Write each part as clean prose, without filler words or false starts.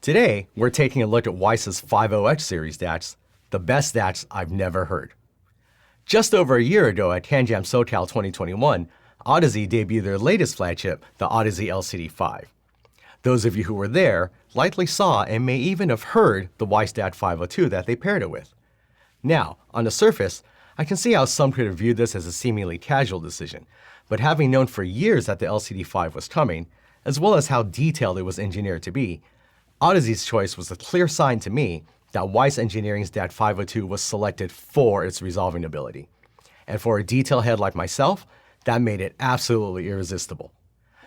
Today, we're taking a look at Weiss's 50X series DACs, the best DACs I've never heard. Just over a year ago at CanJam SoCal 2021, Odyssey debuted their latest flagship, the Odyssey LCD5. Those of you who were there likely saw and may even have heard the Weiss DAC502 that they paired it with. Now, on the surface, I can see how some could have viewed this as a seemingly casual decision, but having known for years that the LCD5 was coming, as well as how detailed it was engineered to be, Odyssey's choice was a clear sign to me that Weiss Engineering's DAC502 was selected for its resolving ability. And for a detail head like myself, that made it absolutely irresistible.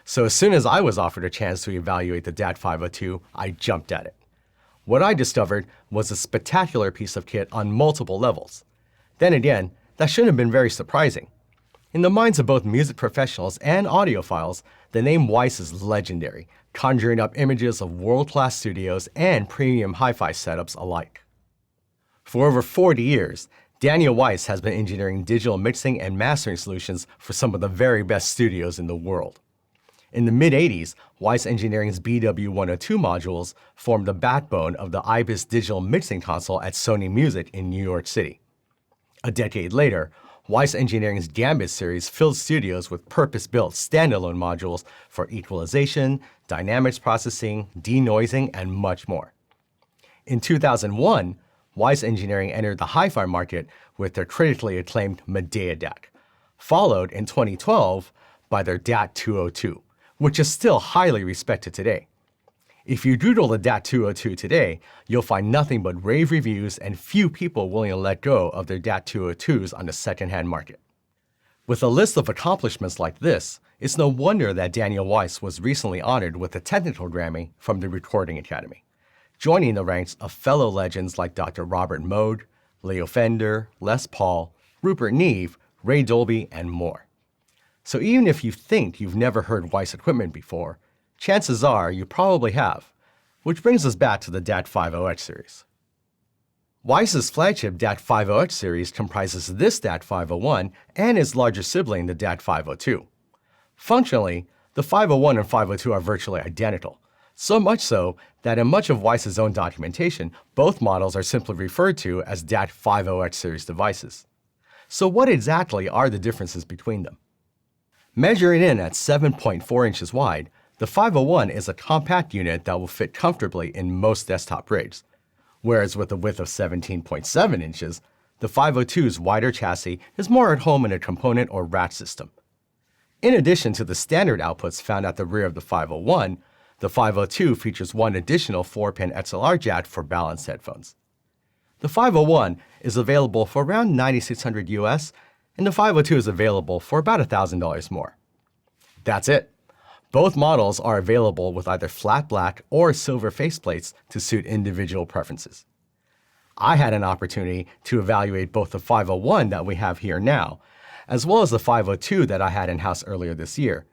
So as soon as I was offered a chance to evaluate the DAC502, I jumped at it. What I discovered was a spectacular piece of kit on multiple levels. Then again, that shouldn't have been very surprising. In the minds of both music professionals and audiophiles, the name Weiss is legendary, conjuring up images of world-class studios and premium hi-fi setups alike. For over 40 years, Daniel Weiss has been engineering digital mixing and mastering solutions for some of the very best studios in the world. In the mid-80s, Weiss Engineering's BW102 modules formed the backbone of the IBIS digital mixing console at Sony Music in New York City. A decade later, Weiss Engineering's Gambit series filled studios with purpose-built standalone modules for equalization, dynamics processing, denoising, and much more. In 2001, Weiss Engineering entered the hi-fi market with their critically acclaimed Medea DAC, followed in 2012 by their DAC502, which is still highly respected today. If you Google the DAC502 today, you'll find nothing but rave reviews and few people willing to let go of their DAC502s on the secondhand market. With a list of accomplishments like this, it's no wonder that Daniel Weiss was recently honored with a technical Grammy from the Recording Academy, joining the ranks of fellow legends like Dr. Robert Moog, Leo Fender, Les Paul, Rupert Neve, Ray Dolby, and more. So even if you think you've never heard Weiss equipment before, chances are you probably have, which brings us back to the DAC501 series. Weiss's flagship DAC501 series comprises this DAC501 and its larger sibling, the DAC502. Functionally, the 501 and 502 are virtually identical, so much so that in much of Weiss's own documentation, both models are simply referred to as DAC501 series devices. So what exactly are the differences between them? Measuring in at 7.4 inches wide, the 501 is a compact unit that will fit comfortably in most desktop rigs, whereas with a width of 17.7 inches, the 502's wider chassis is more at home in a component or rack system. In addition to the standard outputs found at the rear of the 501, the 502 features one additional 4-pin XLR jack for balanced headphones. The 501 is available for around $9,600 US, and the 502 is available for about $1,000 more. That's it. Both models are available with either flat black or silver faceplates to suit individual preferences. I had an opportunity to evaluate both the 501 that we have here now, as well as the 502 that I had in-house earlier this year,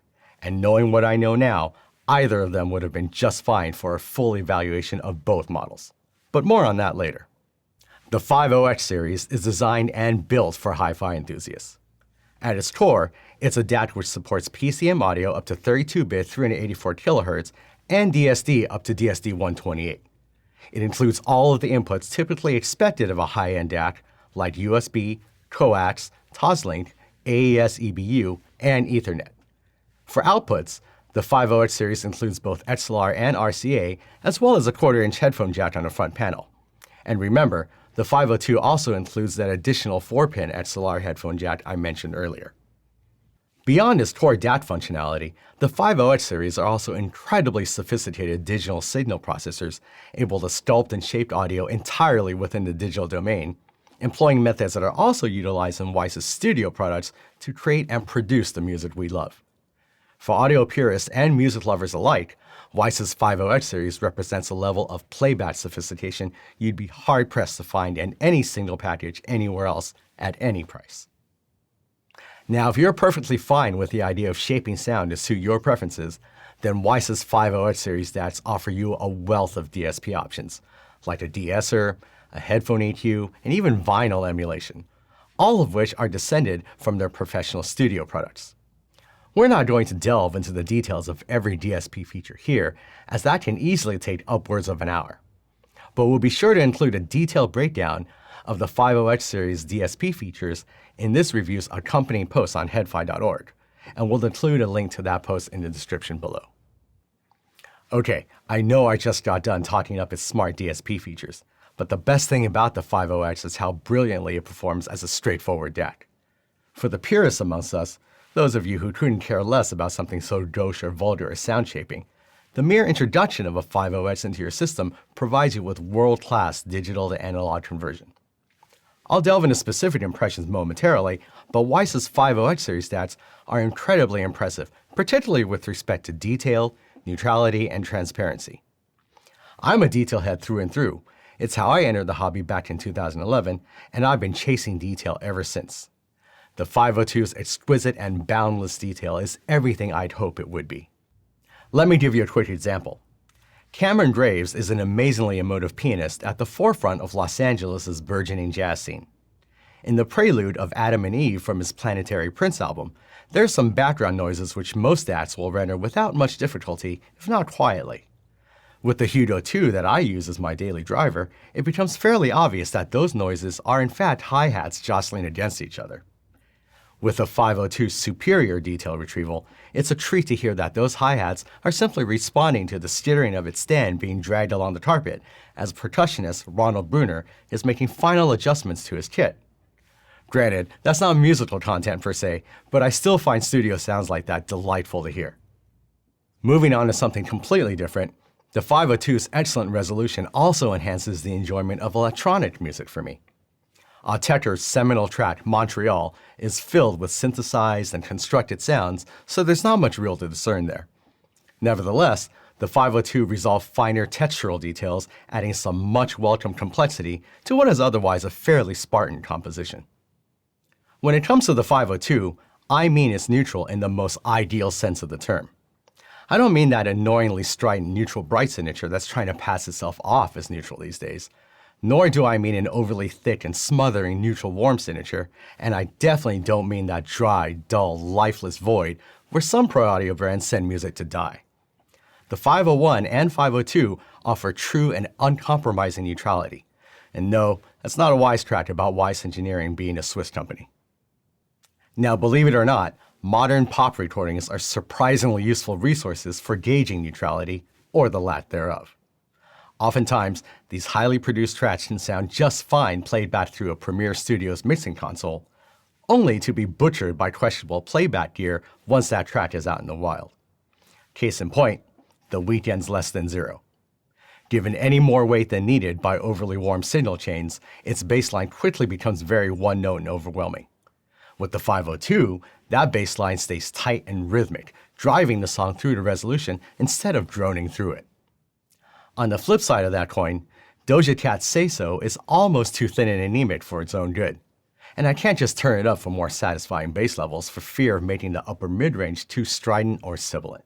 and knowing what I know now, either of them would have been just fine for a full evaluation of both models. But more on that later. The 50X series is designed and built for hi-fi enthusiasts. At its core, it's a DAC which supports PCM audio up to 32-bit 384 kHz and DSD up to DSD 128. It includes all of the inputs typically expected of a high-end DAC, like USB, coax, Toslink, AES EBU, and Ethernet. For outputs, the 50X series includes both XLR and RCA, as well as a 1/4-inch headphone jack on the front panel. And remember, the 502 also includes that additional 4-pin XLR headphone jack I mentioned earlier. Beyond its core DAC functionality, the 50X series are also incredibly sophisticated digital signal processors able to sculpt and shape audio entirely within the digital domain, employing methods that are also utilized in Weiss's studio products to create and produce the music we love. For audio purists and music lovers alike, Weiss's 50X series represents a level of playback sophistication you'd be hard-pressed to find in any single package anywhere else at any price. Now, if you're perfectly fine with the idea of shaping sound to suit your preferences, then Weiss's 50X series DACs offer you a wealth of DSP options, like a de-esser, a headphone EQ, and even vinyl emulation, all of which are descended from their professional studio products. We're not going to delve into the details of every DSP feature here, as that can easily take upwards of an hour. But we'll be sure to include a detailed breakdown of the 50X series DSP features in this review's accompanying post on headfi.org, and we'll include a link to that post in the description below. Okay, I know I just got done talking up its smart DSP features, but the best thing about the 50X is how brilliantly it performs as a straightforward DAC. For the purists amongst us, those of you who couldn't care less about something so gauche or vulgar as sound shaping, the mere introduction of a 50X into your system provides you with world-class digital to analog conversion. I'll delve into specific impressions momentarily, but Weiss's 50X series DACs are incredibly impressive, particularly with respect to detail, neutrality, and transparency. I'm a detail head through and through. It's how I entered the hobby back in 2011, and I've been chasing detail ever since. The 502's exquisite and boundless detail is everything I'd hope it would be. Let me give you a quick example. Cameron Graves is an amazingly emotive pianist at the forefront of Los Angeles' burgeoning jazz scene. In the prelude of Adam and Eve from his Planetary Prince album, there's some background noises which most DACs will render without much difficulty, if not quietly. With the Hugo 2 that I use as my daily driver, it becomes fairly obvious that those noises are in fact hi-hats jostling against each other. With the 502's superior detail retrieval, it's a treat to hear that those hi-hats are simply responding to the skittering of its stand being dragged along the carpet as percussionist Ronald Bruner is making final adjustments to his kit. Granted, that's not musical content per se, but I still find studio sounds like that delightful to hear. Moving on to something completely different, the 502's excellent resolution also enhances the enjoyment of electronic music for me. Autechre's seminal track, Montreal, is filled with synthesized and constructed sounds, so there's not much real to discern there. Nevertheless, the 502 resolved finer textural details, adding some much welcome complexity to what is otherwise a fairly Spartan composition. When it comes to the 502, I mean it's neutral in the most ideal sense of the term. I don't mean that annoyingly strident neutral bright signature that's trying to pass itself off as neutral these days. Nor do I mean an overly thick and smothering neutral warm signature, and I definitely don't mean that dry, dull, lifeless void where some pro audio brands send music to die. The 501 and 502 offer true and uncompromising neutrality. And no, that's not a wisecrack about Weiss Engineering being a Swiss company. Now, believe it or not, modern pop recordings are surprisingly useful resources for gauging neutrality, or the lack thereof. Oftentimes, these highly produced tracks can sound just fine played back through a Premiere Studio's mixing console, only to be butchered by questionable playback gear once that track is out in the wild. Case in point, The Weeknd's Less Than Zero. Given any more weight than needed by overly warm signal chains, its bass line quickly becomes very one-note and overwhelming. With the 502, that bass line stays tight and rhythmic, driving the song through to resolution instead of droning through it. On the flip side of that coin, Doja Cat's Say So is almost too thin and anemic for its own good, and I can't just turn it up for more satisfying bass levels for fear of making the upper mid-range too strident or sibilant.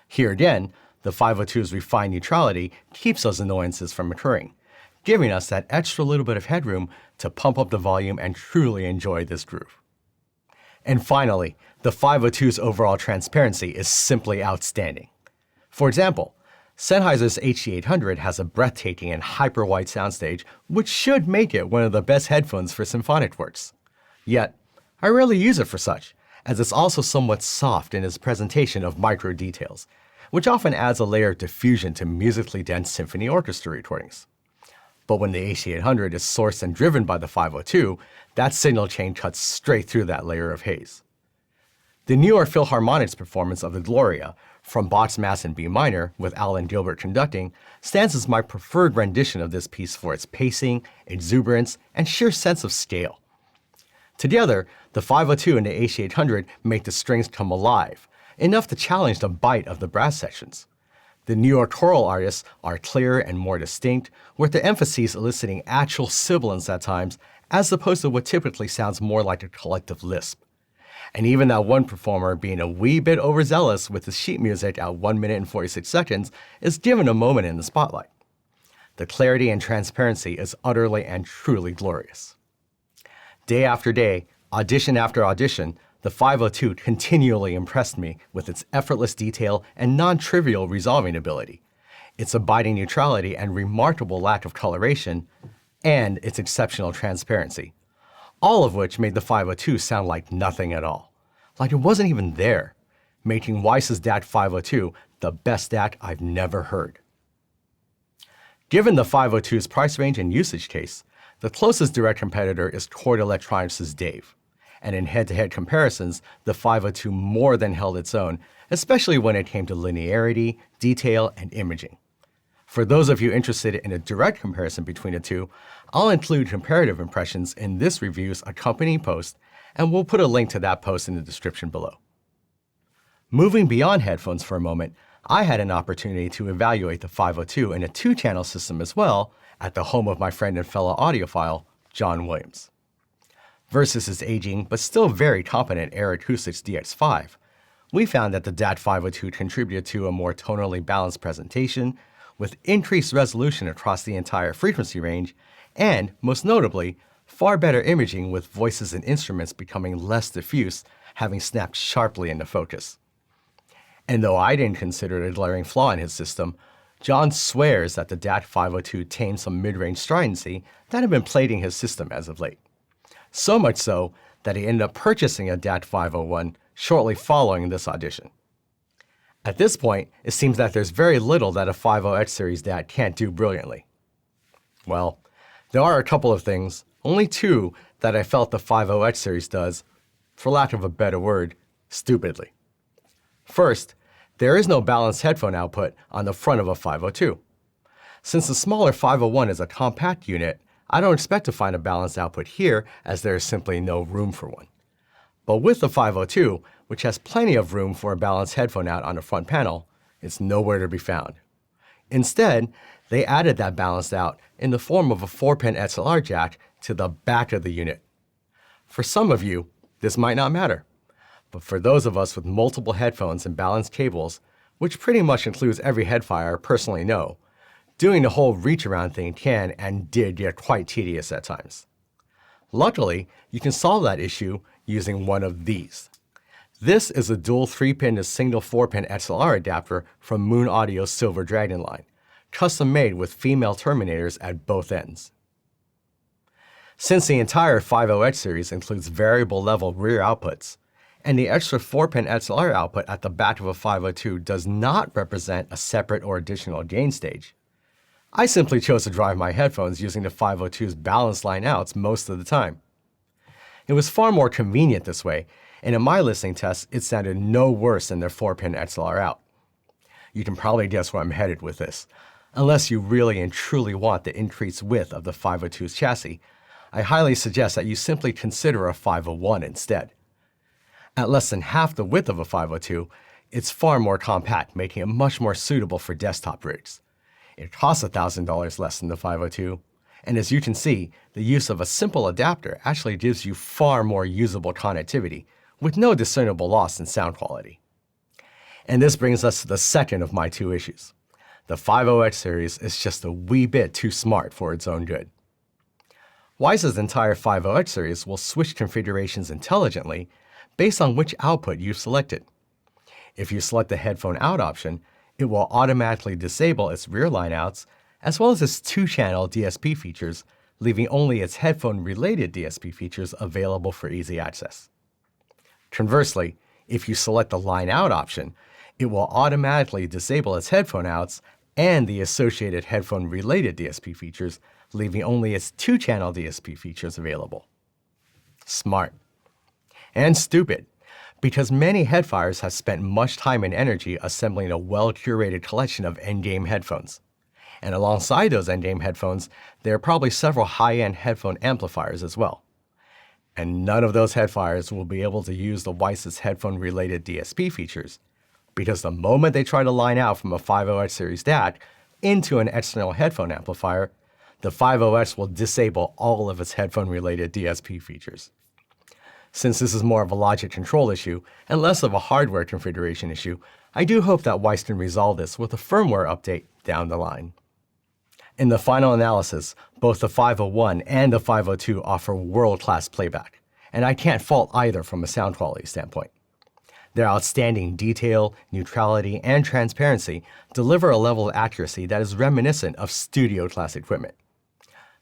Here again, the 502's refined neutrality keeps those annoyances from occurring, giving us that extra little bit of headroom to pump up the volume and truly enjoy this groove. And finally, the 502's overall transparency is simply outstanding. For example, Sennheiser's HD800 has a breathtaking and hyper-wide soundstage, which should make it one of the best headphones for symphonic works. Yet, I rarely use it for such, as it's also somewhat soft in its presentation of micro details, which often adds a layer of diffusion to musically dense symphony orchestra recordings. But when the HD800 is sourced and driven by the 502, that signal chain cuts straight through that layer of haze. The New York Philharmonic's performance of the Gloria, from Bach's Mass in B minor, with Alan Gilbert conducting, stands as my preferred rendition of this piece for its pacing, exuberance, and sheer sense of scale. Together, the 502 and the HD800 make the strings come alive, enough to challenge the bite of the brass sections. The New York choral artists are clearer and more distinct, with the emphases eliciting actual sibilance at times, as opposed to what typically sounds more like a collective lisp. And even that one performer being a wee bit overzealous with his sheet music at 1 minute and 46 seconds is given a moment in the spotlight. The clarity and transparency is utterly and truly glorious. Day after day, audition after audition, the 502 continually impressed me with its effortless detail and non-trivial resolving ability, its abiding neutrality and remarkable lack of coloration, and its exceptional transparency, all of which made the 502 sound like nothing at all, like it wasn't even there, making Weiss's DAC502 the best DAC I've never heard. Given the 502's price range and usage case, the closest direct competitor is Chord Electronics' Dave, and in head-to-head comparisons, the 502 more than held its own, especially when it came to linearity, detail, and imaging. For those of you interested in a direct comparison between the two, I'll include comparative impressions in this review's accompanying post, and we'll put a link to that post in the description below. Moving beyond headphones for a moment, I had an opportunity to evaluate the 502 in a 2-channel system as well at the home of my friend and fellow audiophile, John Williams. Versus its aging but still very competent Air Acoustics DX5, we found that the DAC502 contributed to a more tonally balanced presentation with increased resolution across the entire frequency range and, most notably, far better imaging with voices and instruments becoming less diffuse, having snapped sharply into focus. And though I didn't consider it a glaring flaw in his system, John swears that the DAC502 tamed some mid-range stridency that had been plaguing his system as of late. So much so that he ended up purchasing a DAC501 shortly following this audition. At this point, it seems that there's very little that a 50X series DAC can't do brilliantly. Well, there are a couple of things, only two, that I felt the 50X series does, for lack of a better word, stupidly. First, there is no balanced headphone output on the front of a 502. Since the smaller 501 is a compact unit, I don't expect to find a balanced output here as there is simply no room for one. But with the 502, which has plenty of room for a balanced headphone out on the front panel, it's nowhere to be found. Instead, they added that balanced out in the form of a 4-pin XLR jack to the back of the unit. For some of you, this might not matter. But for those of us with multiple headphones and balanced cables, which pretty much includes every Head-Fier I personally know, doing the whole reach-around thing can and did get quite tedious at times. Luckily, you can solve that issue using one of these. This is a dual 3-pin to single 4-pin XLR adapter from Moon Audio's Silver Dragon line, custom made with female terminators at both ends. Since the entire 50X series includes variable level rear outputs, and the extra 4-pin XLR output at the back of a 502 does not represent a separate or additional gain stage, I simply chose to drive my headphones using the 502's balanced line outs most of the time. It was far more convenient this way, and in my listening tests, it sounded no worse than their 4-pin XLR out. You can probably guess where I'm headed with this. Unless you really and truly want the increased width of the 502's chassis, I highly suggest that you simply consider a 501 instead. At less than half the width of a 502, it's far more compact, making it much more suitable for desktop rigs. It costs $1,000 less than the 502, and as you can see, the use of a simple adapter actually gives you far more usable connectivity, with no discernible loss in sound quality. And this brings us to the second of my two issues. The 50X series is just a wee bit too smart for its own good. Weiss's entire 50X series will switch configurations intelligently based on which output you've selected. If you select the headphone out option, it will automatically disable its rear line outs as well as its 2-channel DSP features, leaving only its headphone-related DSP features available for easy access. Conversely, if you select the line out option, it will automatically disable its headphone outs and the associated headphone-related DSP features, leaving only its 2-channel DSP features available. Smart. And stupid, because many Head-Fiers have spent much time and energy assembling a well-curated collection of endgame headphones. And alongside those endgame headphones, there are probably several high-end headphone amplifiers as well. And none of those Head-Fiers will be able to use the Weiss's headphone-related DSP features, because the moment they try to line out from a 50X series DAC into an external headphone amplifier, the 50X will disable all of its headphone-related DSP features. Since this is more of a logic control issue and less of a hardware configuration issue, I do hope that Weiss can resolve this with a firmware update down the line. In the final analysis, both the 501 and the 502 offer world-class playback, and I can't fault either from a sound quality standpoint. Their outstanding detail, neutrality, and transparency deliver a level of accuracy that is reminiscent of studio-class equipment.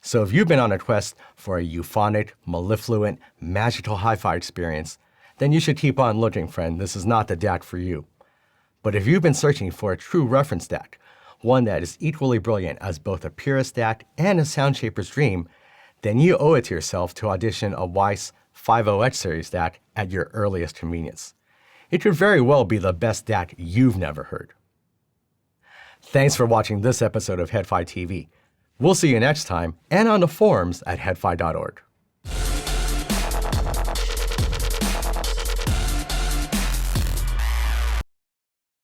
So if you've been on a quest for a euphonic, mellifluent, magical hi-fi experience, then you should keep on looking, friend. This is not the DAC for you. But if you've been searching for a true reference DAC, one that is equally brilliant as both a purist DAC and a sound shaper's dream, then you owe it to yourself to audition a Weiss 50X series DAC at your earliest convenience. It could very well be the best DAC you've never heard. Thanks for watching this episode of Head-Fier TV. We'll see you next time and on the forums at headfi.org.